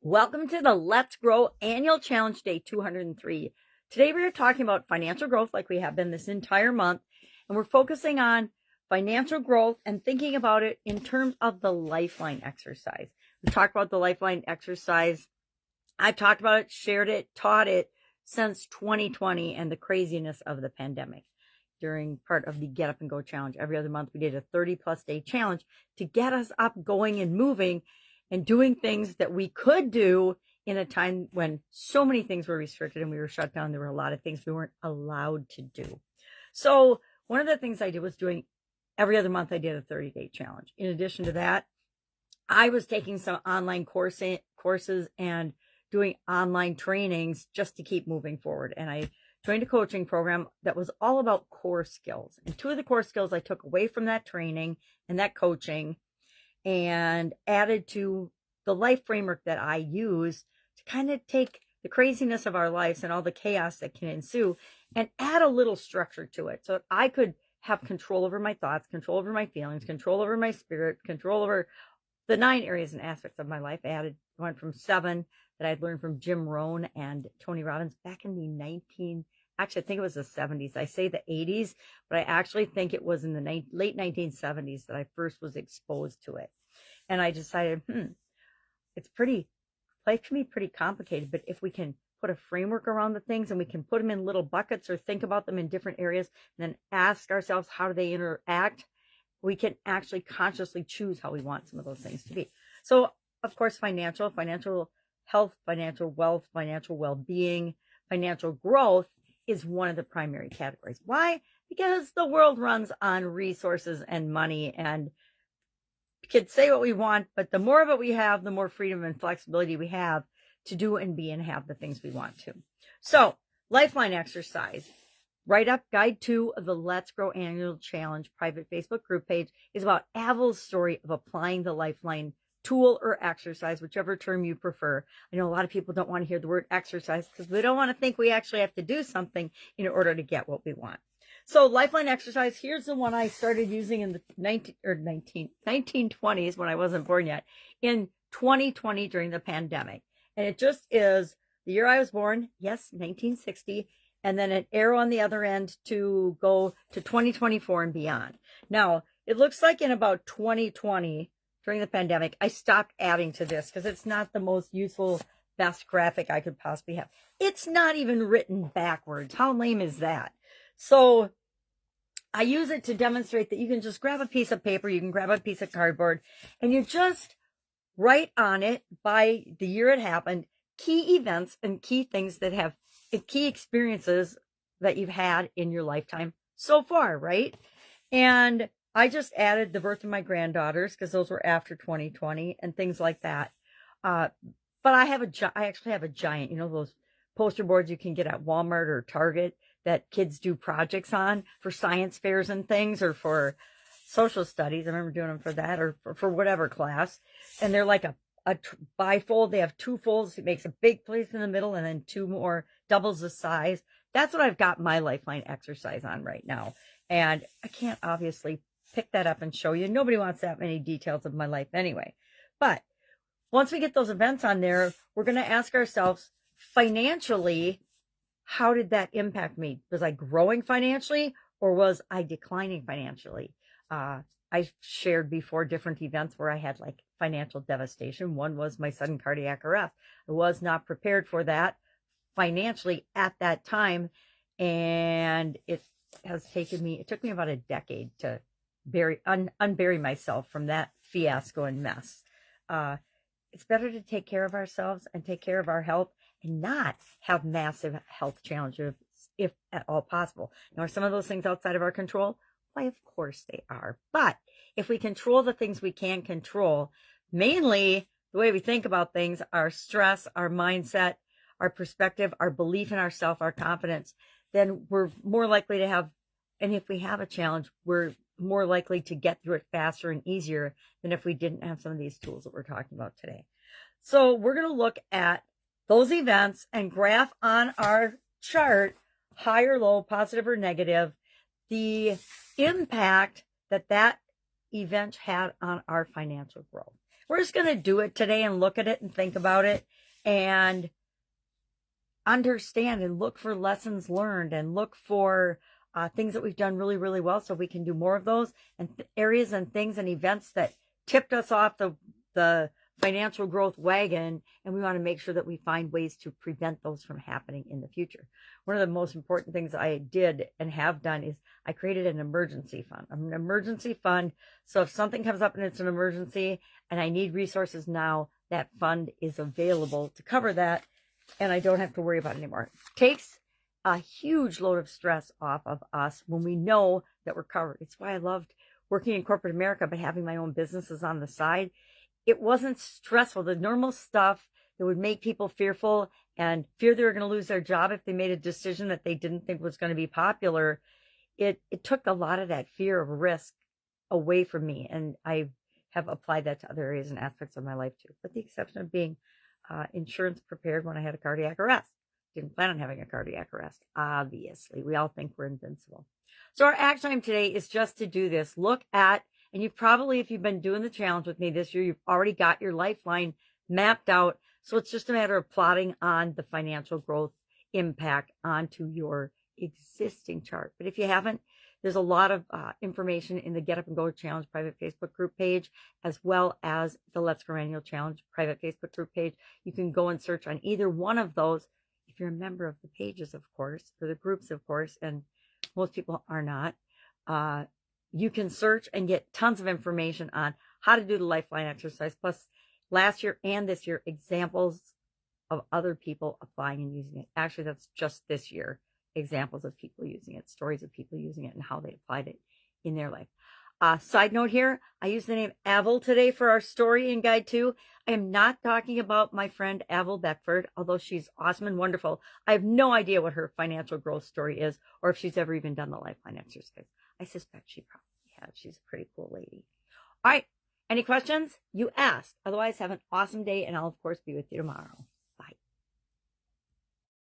Welcome to the Let's Grow Annual Challenge Day 203. Today we are talking about financial growth like we have been this entire month, and we're focusing on financial growth and thinking about it in terms of the Lifeline exercise. We talked about the Lifeline exercise. I've talked about it, shared it, taught it since 2020 and the craziness of the pandemic. During part of the Get Up and Go challenge, every other month we did a 30+ day challenge to get us up, going, and moving and doing things that we could do in a time when so many things were restricted and we were shut down. There were a lot of things we weren't allowed to do. So one of the things I did was doing every other month I did a 30-day challenge. In addition to that, I was taking some online courses and doing online trainings just to keep moving forward. And I joined a coaching program that was all about core skills. And two of the core skills I took away from that training and that coaching and added to the life framework that I use to kind of take the craziness of our lives and all the chaos that can ensue and add a little structure to it so that I could have control over my thoughts, control over my feelings, control over my spirit, control over the 9 areas and aspects of my life. I went from 7 that I'd learned from Jim Rohn and Tony Robbins back in the I think it was the 70s. I say the 80s, but I actually think it was in the late 1970s that I first was exposed to it. And I decided, life can be pretty complicated, but if we can put a framework around the things and we can put them in little buckets or think about them in different areas and then ask ourselves, how do they interact? We can actually consciously choose how we want some of those things to be. So, of course, financial health, financial wealth, financial well-being, financial growth is one of the primary categories. Why? Because the world runs on resources and money, and we can say what we want, but the more of it we have, the more freedom and flexibility we have to do and be and have the things we want to. So, Lifeline exercise. Write up guide 2 of the Let's Grow Annual Challenge private Facebook group page is about Aval's story of applying the Lifeline tool or exercise, whichever term you prefer. I know a lot of people don't want to hear the word exercise because they don't want to think we actually have to do something in order to get what we want. So Lifeline exercise, here's the one I started using in the 1920s when I wasn't born yet, in 2020 during the pandemic. And it just is the year I was born, yes, 1960, and then an arrow on the other end to go to 2024 and beyond. Now, it looks like in about 2020, during the pandemic, I stopped adding to this because it's not the most useful, best graphic I could possibly have. It's not even written backwards. How lame is that? So I use it to demonstrate that you can just grab a piece of paper, you can grab a piece of cardboard, and you just write on it by the year it happened, key events and key things that have key experiences that you've had in your lifetime so far, right? And I just added the birth of my granddaughters because those were after 2020 and things like that. But I actually have a giant, those poster boards you can get at Walmart or Target that kids do projects on for science fairs and things, or for social studies. I remember doing them for that, or for whatever class. And they're like a bifold. They have 2 folds. It makes a big place in the middle and then 2 more, doubles the size. That's what I've got my Lifeline exercise on right now. And I can't obviously pick that up and show you. Nobody wants that many details of my life anyway. But once we get those events on there, we're going to ask ourselves, financially, how did that impact me? Was I growing financially or was I declining financially? I shared before different events where I had like financial devastation. One was my sudden cardiac arrest. I was not prepared for that financially at that time. And it took me about a decade to unbury myself from that fiasco and mess. It's better to take care of ourselves and take care of our health and not have massive health challenges, if at all possible. Now, are some of those things outside of our control? Why, of course they are. But if we control the things we can control, mainly the way we think about things, our stress, our mindset, our perspective, our belief in ourselves, our confidence, then we're more likely to have, and if we have a challenge, we're more likely to get through it faster and easier than if we didn't have some of these tools that we're talking about today. So we're going to look at those events and graph on our chart, high or low, positive or negative, the impact that event had on our financial growth. we're just going to do it today and look at it and think about it and understand and look for lessons learned and look for things that we've done really, really well so we can do more of those, and areas and things and events that tipped us off the financial growth wagon, and we want to make sure that we find ways to prevent those from happening in the future. One of the most important things I did and have done is I created an emergency fund. An emergency fund, so if something comes up and it's an emergency and I need resources now, that fund is available to cover that, and I don't have to worry about it anymore. It takes a huge load of stress off of us when we know that we're covered. It's why I loved working in corporate America, but having my own businesses on the side. It wasn't stressful. The normal stuff that would make people fearful and fear they were going to lose their job if they made a decision that they didn't think was going to be popular, it took a lot of that fear of risk away from me. And I have applied that to other areas and aspects of my life too, with the exception of being insurance prepared when I had a cardiac arrest. Didn't plan on having a cardiac arrest, obviously. We all think we're invincible. So our action item today is just to do this. Look at, and you've probably, if you've been doing the challenge with me this year, you've already got your lifeline mapped out. So it's just a matter of plotting on the financial growth impact onto your existing chart. But if you haven't, there's a lot of information in the Get Up and Go Challenge private Facebook group page, as well as the Let's Grow Annual Challenge private Facebook group page. You can go and search on either one of those. If you're a member of the pages, of course, or the groups, of course, and most people are not, you can search and get tons of information on how to do the Lifeline exercise, plus last year and this year, examples of other people applying and using it. Actually, that's just this year, examples of people using it, stories of people using it, and how they applied it in their life. Side note here, I used the name Avril today for our story in Guide 2. I am not talking about my friend Avril Beckford, although she's awesome and wonderful. I have no idea what her financial growth story is, or if she's ever even done the Lifeline exercise. I suspect she probably has. She's a pretty cool lady. All right. Any questions? You ask. Otherwise, have an awesome day, and I'll, of course, be with you tomorrow.